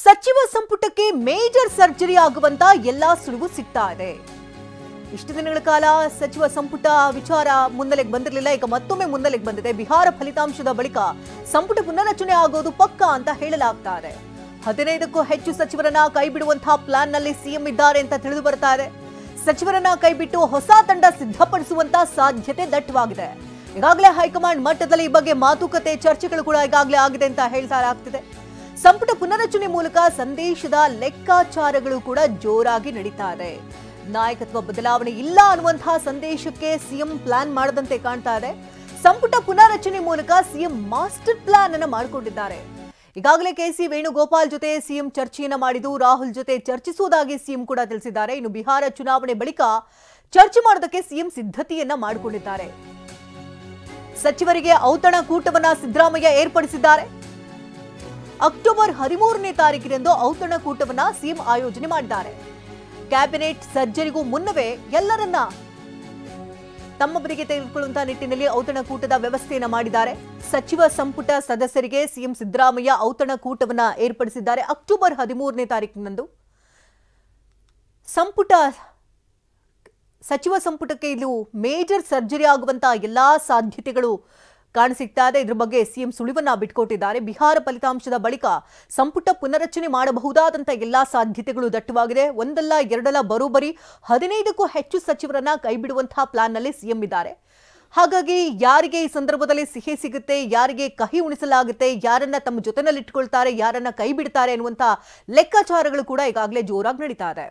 ಸಚಿವ ಸಂಪುಟಕ್ಕೆ major surgery ಆಗುವಂತ ಎಲ್ಲಾ ಸುಳಿವು ಸಿಗ್ತಾ ಇದೆ. ಇಷ್ಟು ದಿನಗಳ ಕಾಲ ಸಚಿವ ಸಂಪುಟ ವಿಚಾರ ಮುನ್ನೆಲೆಗೆ ಬಂದಿರಲಿಲ್ಲ. ಈಗ ಮತ್ತೊಮ್ಮೆ ಮುನ್ನೆಲೆಗೆ ಬಂದಿದೆ. ಬಿಹಾರ ಫಲಿತಾಂಶದ ಬಳಿಕ ಸಂಪುಟ ಪುನರಚನೆ ಆಗೋದು ಪಕ್ಕಾ ಅಂತ ಹೇಳಲಾಗ್ತಾ ಇದೆ. 15ಕ್ಕೂ ಹೆಚ್ಚು ಸಚಿವರನ್ನ ಕೈಬಿಡುವಂತಹ ಪ್ಲಾನ್ ನಲ್ಲಿ ಸಿಎಂ ಇದ್ದಾರೆ ಅಂತ ತಿಳಿದು ಬರ್ತಾ ಇದೆ. ಸಚಿವರನ್ನ ಕೈಬಿಟ್ಟು ಹೊಸ ತಂಡ ಸಿದ್ಧಪಡಿಸುವಂತ ಸಾಧ್ಯತೆ ದಟ್ಟವಾಗಿದೆ. ಈಗಾಗಲೇ ಹೈಕಮಾಂಡ್ ಮಟ್ಟದಲ್ಲಿ ಈ ಬಗ್ಗೆ ಮಾತುಕತೆ ಚರ್ಚೆಗಳು ಕೂಡ ಈಗಾಗಲೇ ಆಗಿದೆ ಅಂತ ಹೇಳ್ತಾರಾಗ್ತಿದೆ. ಸಂಪುಟ ಪುನರಚನೆ ಮೂಲಕ ಸಂದೇಶದ ಲೆಕ್ಕಾಚಾರಗಳು ಕೂಡ ಜೋರಾಗಿ ನಡೀತಾ ಇದೆ. ನಾಯಕತ್ವ ಬದಲಾವಣೆ ಇಲ್ಲ ಅನ್ನುವಂತಹ ಸಂದೇಶಕ್ಕೆ ಸಿಎಂ ಪ್ಲಾನ್ ಮಾಡದಂತೆ ಕಾಣ್ತಾ ಇದೆ. ಸಂಪುಟ ಪುನರಚನೆ ಮೂಲಕ ಸಿಎಂ ಮಾಸ್ಟರ್ ಪ್ಲಾನ್ ಅನ್ನು ಮಾಡಿಕೊಂಡಿದ್ದಾರೆ. ಈಗಾಗಲೇ ಕೆಸಿ ವೇಣುಗೋಪಾಲ್ ಜೊತೆ ಸಿಎಂ ಚರ್ಚೆಯನ್ನ ಮಾಡಿದ್ದು, ರಾಹುಲ್ ಜೊತೆ ಚರ್ಚಿಸುವುದಾಗಿ ಸಿಎಂ ಕೂಡ ತಿಳಿಸಿದ್ದಾರೆ. ಇನ್ನು ಬಿಹಾರ ಚುನಾವಣೆ ಬಳಿಕ ಚರ್ಚೆ ಮಾಡೋದಕ್ಕೆ ಸಿಎಂ ಸಿದ್ಧತೆಯನ್ನ ಮಾಡಿಕೊಂಡಿದ್ದಾರೆ. ಸಚಿವರಿಗೆ ಔತಣ ಕೂಟವನ್ನ ಸಿದ್ದರಾಮಯ್ಯ ಏರ್ಪಡಿಸಿದ್ದಾರೆ. ಅಕ್ಟೋಬರ್ 13ನೇ ತಾರೀಕಿನಂದು ಔತಣ ಕೂಟವನ್ನ ಸಿಎಂ ಆಯೋಜನೆ ಮಾಡಿದ್ದಾರೆ. ಕ್ಯಾಬಿನೆಟ್ ಸರ್ಜರಿಗೂ ಮುನ್ನವೇ ಎಲ್ಲರನ್ನ ತಮ್ಮ ಬದಿಗೆ ತೆಗೆದುಕೊಳ್ಳುವಂತಹ ನಿಟ್ಟಿನಲ್ಲಿ ಔತಣ ಕೂಟದ ವ್ಯವಸ್ಥೆಯನ್ನ ಮಾಡಿದ್ದಾರೆ. ಸಚಿವ ಸಂಪುಟ ಸದಸ್ಯರಿಗೆ ಸಿಎಂ ಸಿದ್ದರಾಮಯ್ಯ ಔತಣ ಕೂಟವನ್ನ ಏರ್ಪಡಿಸಿದ್ದಾರೆ. ಅಕ್ಟೋಬರ್ 13ನೇ ತಾರೀಕಿನಂದು ಸಚಿವ ಸಂಪುಟಕ್ಕೆ ಇದು ಮೇಜರ್ ಸರ್ಜರಿ ಆಗುವಂತಹ ಎಲ್ಲಾ ಸಾಧ್ಯತೆಗಳು ಕಾಣಸಿಗ್ತಾ ಇದೆ. ಇದ್ರ ಬಗ್ಗೆ ಸಿಎಂ ಸುಳಿವನ್ನ ಬಿಟ್ಕೊಟ್ಟಿದ್ದಾರೆ. ಬಿಹಾರ ಫಲಿತಾಂಶದ ಬಳಿಕ ಸಂಪುಟ ಪುನರಚನೆ ಮಾಡಬಹುದಾದಂತ ಎಲ್ಲಾ ಸಾಧ್ಯತೆಗಳು ದಟ್ಟವಾಗಿದೆ. ಒಂದಲ್ಲ ಎರಡಲ್ಲ ಬರೋಬ್ಬರಿ 15ಕ್ಕೂ ಹೆಚ್ಚು ಸಚಿವರನ್ನ ಕೈಬಿಡುವಂತಹ ಪ್ಲಾನ್ ನಲ್ಲಿ ಸಿಎಂ ಇದ್ದಾರೆ. ಹಾಗಾಗಿ ಯಾರಿಗೆ ಈ ಸಂದರ್ಭದಲ್ಲಿ ಸಿಹಿ ಸಿಗುತ್ತೆ, ಯಾರಿಗೆ ಕಹಿ ಉಣಿಸಲಾಗುತ್ತೆ, ಯಾರನ್ನ ತಮ್ಮ ಜೊತೆನಲ್ಲಿ ಇಟ್ಕೊಳ್ತಾರೆ, ಯಾರನ್ನ ಕೈ ಬಿಡ್ತಾರೆ ಅನ್ನುವಂತ ಲೆಕ್ಕಾಚಾರಗಳು ಕೂಡ ಈಗಾಗಲೇ ಜೋರಾಗಿ ನಡೀತಾ ಇದೆ.